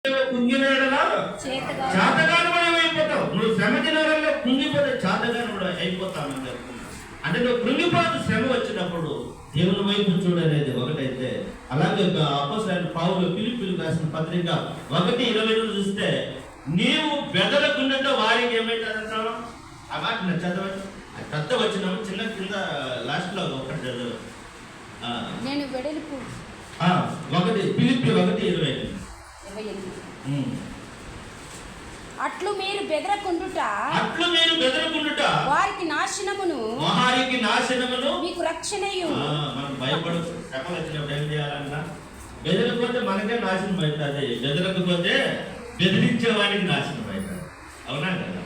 కుంగినలా చేతగాని అయిపోతావు. నువ్వు శ్రమ దినాలలో కుంగిపోతే చేతగాని కూడా అయిపోతామని చెప్తున్నా. అంటే నువ్వు కృంగిపోతు శ్రమ వచ్చినప్పుడు దేవుని వైపు చూడనేది ఒకటైతే, అలాగే అపోస్తలుడైన పౌలు ఫిలిప్పీయులకు రాసిన పత్రిక 1:20 చూస్తే నీవు బెదరకుండంటే వారికి ఏమైతుందంటావు? ఆ మాట నేను చదవండి. పెద్ద వచ్చిన చిన్న కింద లాస్ట్ లో ఒకటి చదువు. నేను వెడల్పు 1:20 అట్లు మీరు బెదరకుండుట వారికి నాశనమును మీకు రక్షణయు. మనం భయపడు శ్రమలు వచ్చినప్పుడు ఏం చేయాలన్నా, బెదరకపోతే మనకే నాశనం అవుతుంది, బెదరకపోతే బెదిరించే వాడికి నాశనం అవుతుంది. అవునా కదా?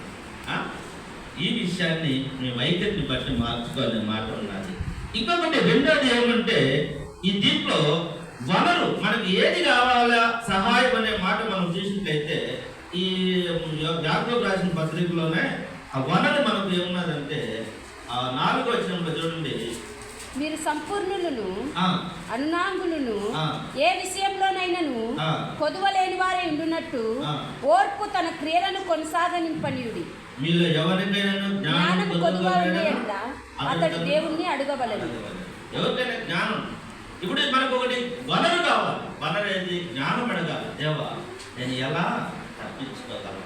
ఈ విషయాన్ని మీ వైఖరిని బట్టి మార్చుకోవాలనే మాట ఉన్నది. ఇంకొకటి రెండోది ఏమంటే, ఈ దీంట్లో వనరు మనకి ఏది కావాలా సహాయం అనే మాట మనం చూసినట్లయితే ఈ యాకోబు రాసిన పత్రికలోనే ఆ వనరు మనకు ఏమున్నదంటే 4వ వచనంలో చూడండి, మీరు సంపూర్ణులను అనునాంగులను ఏ విషయంలోనైనాను కొదువలేని వారే ఉండునట్టు ఓర్పు తన క్రియలను కొనసాగనింపనియుడి. మీలో ఎవరికైనా జ్ఞానం కొదువలేదా అతడు దేవుణ్ణి అడగవలెను. ఎవరికైనా జ్ఞానం, ఇప్పుడు మనకు ఒకటి వనరు కావాలి. వనరు ఏది? జ్ఞానం అడగాలి. దేవా నేను ఎలా తప్పించుకోగలను?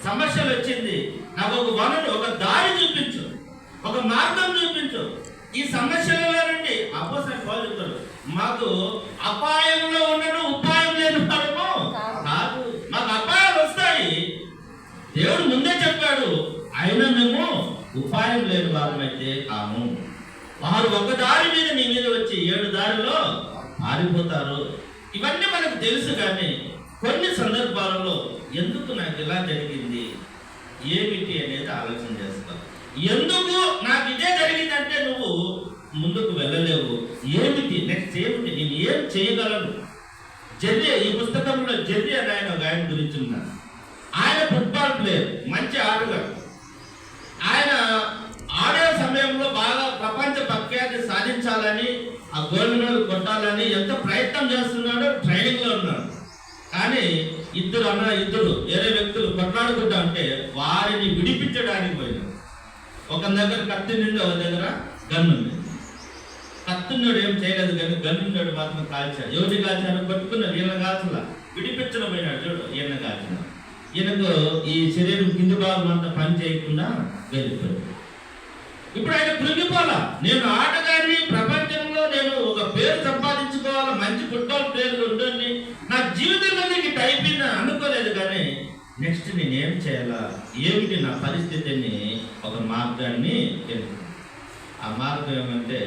సమస్యలు వచ్చింది, నాకు ఒక వనరు, ఒక దారి చూపించు, ఒక మార్గం చూపించు. ఈ సమస్యలలో నుండి అపోస్తలుడు పౌలు చెప్తాడు, మాకు అపాయంలో ఉండడం ఉపాయం లేని వారము కాదు. మాకు అపాయాలు వస్తాయి, దేవుడు ముందే చెప్పాడు, అయినా మేము ఉపాయం లేని వారమైతే కాము. వారు ఒక దారి మీద నీ మీద వచ్చి 7 దారిలో పారిపోతారు. ఇవన్నీ మనకు తెలుసు, కానీ కొన్ని సందర్భాలలో ఎందుకు నాకు ఇలా జరిగింది, ఏమిటి అనేది ఆలోచన చేస్తావు. ఎందుకు నాకు ఇదే జరిగిందంటే నువ్వు ముందుకు వెళ్ళలేవు. ఏమిటి నెక్స్ట్, ఏమిటి, నేను ఏం చేయగలను? జెర్రీ, ఈ పుస్తకంలో జెర్రీ అని ఆయన గురించి ఉన్నారు. ఆయన ఫుట్బాల్ ప్లేయర్, మంచి ఆటగాడు. ఆయన ఆడే సమయంలో బాగా ప్రపంచ ప్రఖ్యాతి సాధించాలని, ఆ గోల్డ్ మెడల్ కొట్టాలని ఎంత ప్రయత్నం చేస్తున్నాడో, ట్రైనింగ్ లో ఉన్నాడు. కానీ ఇద్దరు వేరే వ్యక్తులు కొట్లాడుకుంటా ఉంటే వారిని విడిపించడానికి పోయినాడు. ఒక దగ్గర కత్తి నుండి, ఒక దగ్గర గన్ను ఉంది. కత్తున్నాడు ఏం చేయలేదు, కానీ గన్నున్నాడు మాత్రం కాల్చాడు. ఎవరిని కాల్చాడు? పట్టుకున్నాడు. ఈయన కాల్చలా, విడిపించడం పోయినాడు. చూడు, ఈయన కాల్చిన. ఈయనకు ఈ శరీరం కింది భాగం అంతా పని చేయకుండా వెళ్ళిపోయాడు. ఇప్పుడు ఆయన కృంగిపోలా, నేను ఆటగాడిని, ప్రపంచంలో నేను ఒక పేరు సంపాదించుకోవాలా, మంచి ఫుట్బాల్ ప్లేయర్ ఉంటుంది, నా జీవితంలో నీకు అయిపోయింది అనుకోలేదు. కానీ నెక్స్ట్ నేనేం చేయాలా, ఏమిటి నా పరిస్థితిని, ఒక మార్గాన్ని తెలుసు. ఆ మార్గం ఏమంటే,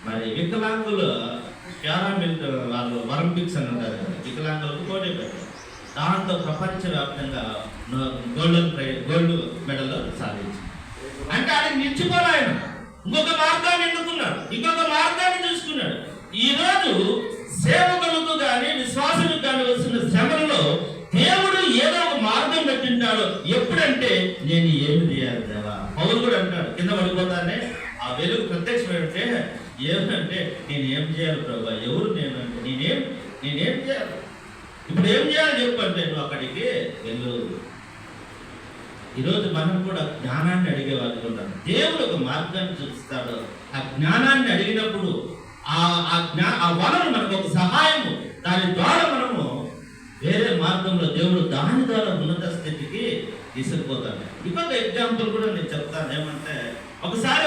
మరి వికలాంగులు పారామిలిటరీ వాళ్ళు ఒలింపిక్స్ అని ఉంటారు కదా, వికలాంగులకు పోటీ పెట్టారు. దాంతో ప్రపంచవ్యాప్తంగా గోల్డ్ మెడల్ సాధించింది. అంటే ఆయనకు నిలిచిపోలే, ఆయన ఇంకొక మార్గాన్ని ఎన్నుకున్నాడు, ఇంకొక మార్గాన్ని చూసుకున్నాడు. ఈరోజు సేవకులకు కానీ విశ్వాసులకు కానీ వస్తున్న శ్రమలలో దేవుడు ఏదో ఒక మార్గం పెట్టింటాడు. ఎప్పుడంటే, నేను ఏమి చేయాలి దేవా? పౌలు కూడా అంటాడు, కింద పడిపోతానే ఆ వెలుగు ప్రత్యక్షమైతే ఏమంటే, నేను ఏం చేయాలి ప్రభా? ఎవరు నేను అంటే, నేనేం చేయాలి? ఇప్పుడు ఏం చేయాలి చెప్పంటే, నువ్వు అక్కడికి వెళ్ళు. ఈరోజు మనం కూడా జ్ఞానాన్ని అడిగే వాళ్ళు ఉంటాం. దేవుడు ఒక మార్గాన్ని చూపిస్తాడు. ఆ జ్ఞానాన్ని అడిగినప్పుడు ఆ వనరు మనకు ఒక సహాయము, దాని ద్వారా మనము వేరే మార్గంలో దేవుడు దాని ద్వారా ఉన్నత స్థితికి తీసుకుపోతాడు. ఇంకొక ఎగ్జాంపుల్ కూడా నేను చెప్తాను. ఏమంటే, ఒకసారి